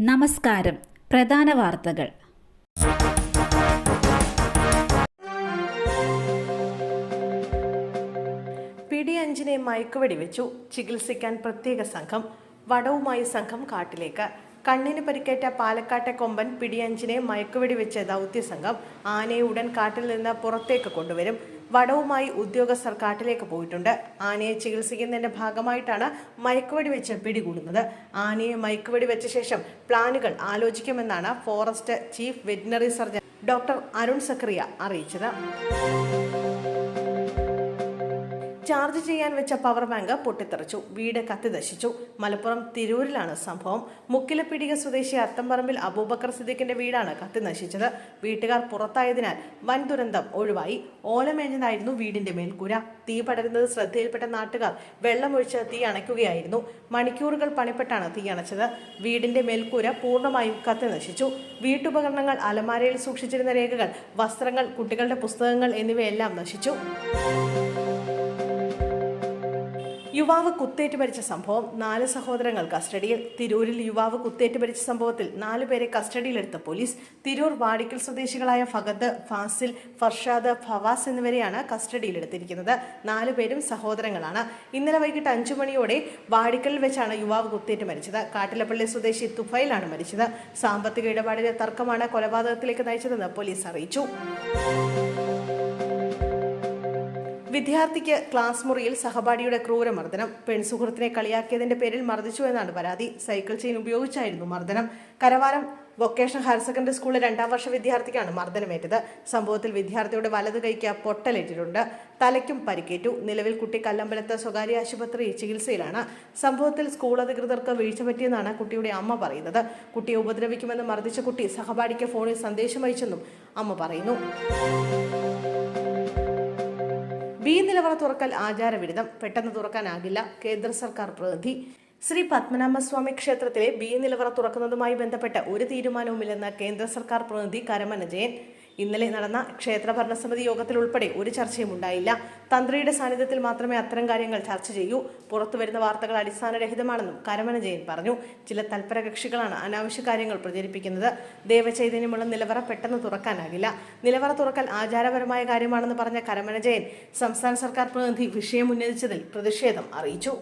നമസ്കാരം. പ്രധാന വാർത്തകൾ. പിടി5 മയക്കുവെടി വെച്ചു. ചികിത്സിക്കാൻ പ്രത്യേക സംഘം. വടവുമായി സംഘം കാട്ടിലേക്ക്. കണ്ണിന് പരിക്കേറ്റ പാലക്കാട്ടെ കൊമ്പൻ പിടി5 മയക്കുവെടി വെച്ച് ദൗത്യസംഘം. ആനയെ ഉടൻ കാട്ടിൽ നിന്ന് പുറത്തേക്ക് കൊണ്ടുവരും. വടവുമായി ഉദ്യോഗസ്ഥർ കാട്ടിലേക്ക് പോയിട്ടുണ്ട്. ആനയെ ചികിത്സിക്കുന്നതിന്റെ ഭാഗമായിട്ടാണ് മയക്കുവെടി വെച്ച് പിടികൂടുന്നത്. ആനയെ മയക്കുവെടി വെച്ച ശേഷം പ്ലാനുകൾ ആലോചിക്കുമെന്നാണ് forest chief veterinary surgeon doctor Arun Sakkariya അറിയിച്ചത്. ചാർജ് ചെയ്യാൻ വെച്ച പവർ ബാങ്ക് പൊട്ടിത്തെറിച്ചു. വീട് കത്തിനശിച്ചു. മലപ്പുറം തിരൂരിലാണ് സംഭവം. മുക്കിലപ്പിടിക സ്വദേശി അത്തംപറമ്പിൽ അബൂബക്കർ സിദ്ദീഖിന്റെ വീടാണ് കത്തിനശിച്ചത്. വീട്ടുകാർ പുറത്തായതിനാൽ വൻ ദുരന്തം ഒഴിവായി. ഓലമേഞ്ഞതായിരുന്നു വീടിന്റെ മേൽക്കൂര. തീ പടരുന്നത് ശ്രദ്ധയിൽപ്പെട്ട നാട്ടുകാർ വെള്ളമൊഴിച്ച് തീ അണയ്ക്കുകയായിരുന്നു. മണിക്കൂറുകൾ പണിപ്പെട്ടാണ് തീ അണച്ചത്. വീടിന്റെ മേൽക്കൂര പൂർണ്ണമായും കത്തിനശിച്ചു. വീട്ടുപകരണങ്ങൾ, അലമാരയിൽ സൂക്ഷിച്ചിരുന്ന രേഖകൾ, വസ്ത്രങ്ങൾ, കുട്ടികളുടെ പുസ്തകങ്ങൾ എന്നിവയെല്ലാം നശിച്ചു. യുവാവ് കുത്തേറ്റ് മരിച്ച സംഭവം. 4 സഹോദരങ്ങൾ കസ്റ്റഡിയിൽ. തിരൂരിൽ യുവാവ് കുത്തേറ്റ് മരിച്ച സംഭവത്തിൽ 4 പേരെ കസ്റ്റഡിയിലെടുത്ത പോലീസ്. തിരൂർ വാടിക്കൽ സ്വദേശികളായ ഫഗദ്, ഫാസിൽ, ഫർഷാദ്, ഫവാസ് എന്നിവരെയാണ് കസ്റ്റഡിയിലെടുത്തിരിക്കുന്നത്. 4 പേരും സഹോദരങ്ങളാണ്. ഇന്നലെ വൈകിട്ട് 5 മണിയോടെ വാടിക്കലിൽ വെച്ചാണ് യുവാവ് കുത്തേറ്റ് മരിച്ചത്. കാട്ടിലപ്പള്ളി സ്വദേശി തുഫൈലാണ് മരിച്ചത്. സാമ്പത്തിക ഇടപാടിലെ തർക്കമാണ് കൊലപാതകത്തിലേക്ക് നയിച്ചതെന്ന് പോലീസ് അറിയിച്ചു. വിദ്യാർത്ഥിക്ക് ക്ലാസ് മുറിയിൽ സഹപാഠിയുടെ ക്രൂരമർദ്ദനം. പെൺസുഹൃത്തിനെ കളിയാക്കിയതിന്റെ പേരിൽ മർദ്ദിച്ചു എന്നാണ് പരാതി. സൈക്കിൾ ചെയിൻ ഉപയോഗിച്ചായിരുന്നു മർദ്ദനം. കരവാരം വൊക്കേഷണൽ ഹയർ സെക്കൻഡറി സ്കൂളിലെ 2ാം വർഷ വിദ്യാർത്ഥിക്കാണ് മർദ്ദനമേറ്റത്. സംഭവത്തിൽ വിദ്യാർത്ഥിയുടെ വലത് കൈക്ക് പൊട്ടലേറ്റിട്ടുണ്ട്. തലയ്ക്കും പരിക്കേറ്റു. നിലവിൽ കുട്ടി കല്ലമ്പലത്ത് സ്വകാര്യ ആശുപത്രിയിൽ ചികിത്സയിലാണ്. സംഭവത്തിൽ സ്കൂൾ അധികൃതർക്ക് വീഴ്ച പറ്റിയെന്നാണ് കുട്ടിയുടെ അമ്മ പറയുന്നത്. കുട്ടിയെ ഉപദ്രവിക്കുമെന്ന് മർദ്ദിച്ച കുട്ടി സഹപാഠിക്ക് ഫോണിൽ സന്ദേശം അയച്ചെന്നും അമ്മ പറയുന്നു. ബി നിലവറ തുറക്കൽ ആചാരവിരുദ്ധം. പെട്ടെന്ന് തുറക്കാനാകില്ല. കേന്ദ്ര സർക്കാർ പ്രതിനിധി. ശ്രീ പത്മനാഭസ്വാമി ക്ഷേത്രത്തിലെ ബി നിലവറ തുറക്കുന്നതുമായി ബന്ധപ്പെട്ട് ഒരു തീരുമാനവുമില്ലെന്ന് കേന്ദ്ര സർക്കാർ പ്രതിനിധി കരമന ജയൻ. ഇന്നലെ നടന്ന ക്ഷേത്ര ഭരണസമിതി യോഗത്തിൽ ഉൾപ്പെടെ ഒരു ചർച്ചയും ഉണ്ടായില്ല. തന്ത്രിയുടെ സാന്നിധ്യത്തിൽ മാത്രമേ അത്തരം കാര്യങ്ങൾ ചർച്ച ചെയ്യൂ. പുറത്തുവരുന്ന വാർത്തകൾ അടിസ്ഥാനരഹിതമാണെന്നും കരമന ജയൻ പറഞ്ഞു. ചില തൽപര കക്ഷികളാണ് അനാവശ്യ കാര്യങ്ങൾ പ്രചരിപ്പിക്കുന്നത്. ദേവചൈതന്യമുള്ള നിലവറ പെട്ടെന്ന് തുറക്കാനാകില്ല. നിലവറ തുറക്കൽ ആചാരപരമായ കാര്യമാണെന്ന് പറഞ്ഞ കരമന ജയൻ സംസ്ഥാന സർക്കാർ പ്രതിനിധി വിഷയം ഉന്നയിച്ചതിൽ പ്രതിഷേധം അറിയിച്ചു.